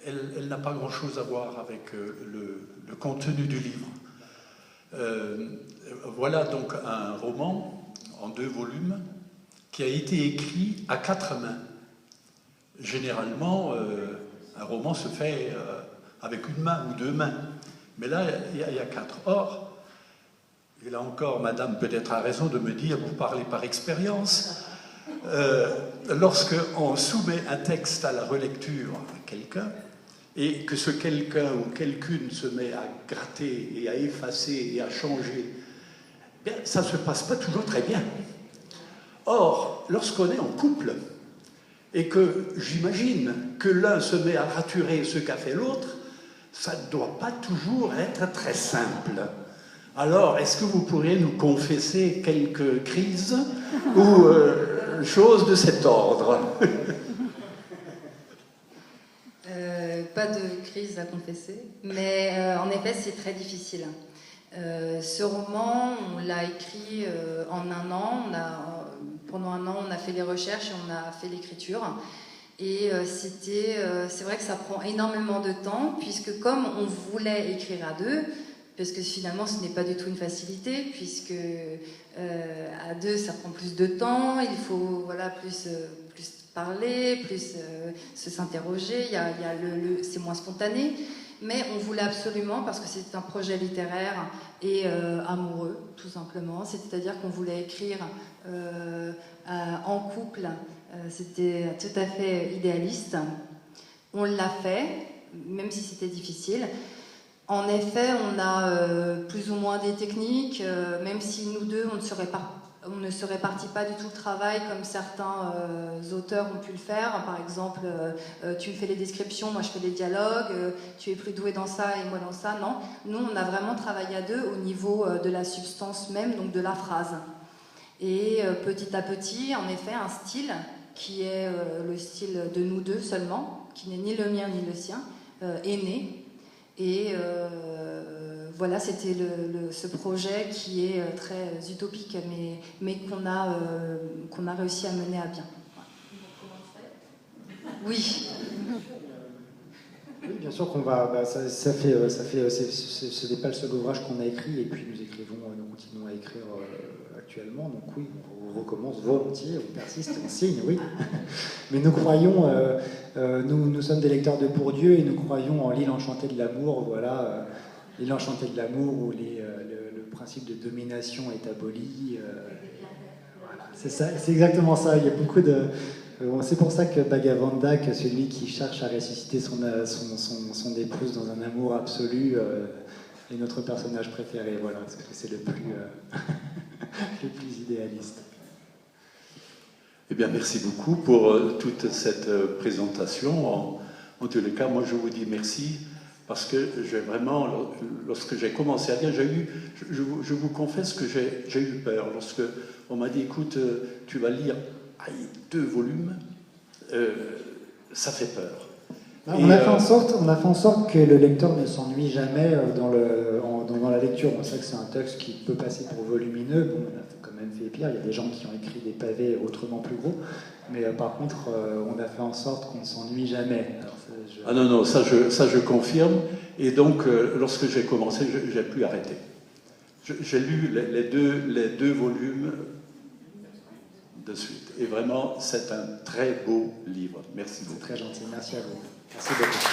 elle n'a pas grand-chose à voir avec le contenu du livre. Voilà donc un roman en 2 volumes qui a été écrit à 4 mains. Généralement, un roman se fait avec 1 main ou 2 mains. Mais là, il y a 4. Or, et là encore, madame peut-être a raison de me dire, vous parlez par expérience, lorsqu'on soumet un texte à la relecture à quelqu'un, et que ce quelqu'un ou quelqu'une se met à gratter et à effacer et à changer, bien, ça ne se passe pas toujours très bien. Or, lorsqu'on est en couple, et que j'imagine que l'un se met à raturer ce qu'a fait l'autre, ça ne doit pas toujours être très simple. Alors, est-ce que vous pourriez nous confesser quelques crises ou choses de cet ordre? Pas de crise à confesser, mais en effet, c'est très difficile. Ce roman, on l'a écrit en 1 an. Pendant 1 an, on a fait les recherches et on a fait l'écriture. Et c'est vrai que ça prend énormément de temps, puisque comme on voulait écrire à 2, parce que finalement ce n'est pas du tout une facilité, puisque à 2 ça prend plus de temps, il faut voilà, plus parler, plus s'interroger, c'est moins spontané, mais on voulait absolument, parce que c'est un projet littéraire et amoureux, tout simplement, c'est-à-dire qu'on voulait écrire en couple, c'était tout à fait idéaliste. On l'a fait, même si c'était difficile. En effet, on a plus ou moins des techniques, même si nous 2, on ne se répartit pas du tout le travail comme certains auteurs ont pu le faire. Par exemple, tu me fais les descriptions, moi je fais les dialogues, tu es plus doué dans ça et moi dans ça. Non, nous on a vraiment travaillé à 2 au niveau de la substance même, donc de la phrase. Et petit à petit, en effet, un style qui est le style de nous 2 seulement, qui n'est ni le mien ni le sien, est né. Et voilà, c'était ce projet qui est très utopique, mais qu'on a réussi à mener à bien. Oui. Oui, bien sûr qu'on va. Ce n'est pas le seul ouvrage qu'on a écrit, et puis nous continuons à écrire actuellement. Donc oui, on recommence volontiers, on persiste, on signe, oui. Mais nous croyons, nous sommes des lecteurs de Bourdieu, et nous croyons en l'île enchantée de l'amour. Voilà, l'île enchantée de l'amour où le principe de domination est aboli. Voilà, c'est ça, c'est exactement ça. Il y a beaucoup de. C'est pour ça que Bhagavanda, que celui qui cherche à ressusciter son épouse dans un amour absolu, est notre personnage préféré. Voilà, parce que c'est le plus idéaliste. Eh bien, merci beaucoup pour toute cette présentation. En tous les cas, moi, je vous dis merci, parce que j'ai vraiment, lorsque j'ai commencé à lire, je vous confesse que j'ai eu peur. Lorsque on m'a dit, écoute, tu vas lire 2 volumes, ça fait peur. On a fait en sorte que le lecteur ne s'ennuie jamais dans la lecture. On sait que c'est un texte qui peut passer pour volumineux. Bon, on a quand même fait pire. Il y a des gens qui ont écrit des pavés autrement plus gros. Mais par contre, on a fait en sorte qu'on ne s'ennuie jamais. Ah non, ça je confirme. Et donc, lorsque j'ai commencé, j'ai pu arrêter. J'ai lu les deux volumes de suite. Et vraiment, c'est un très beau livre. Merci beaucoup. C'est très gentil. Merci à vous. Merci beaucoup.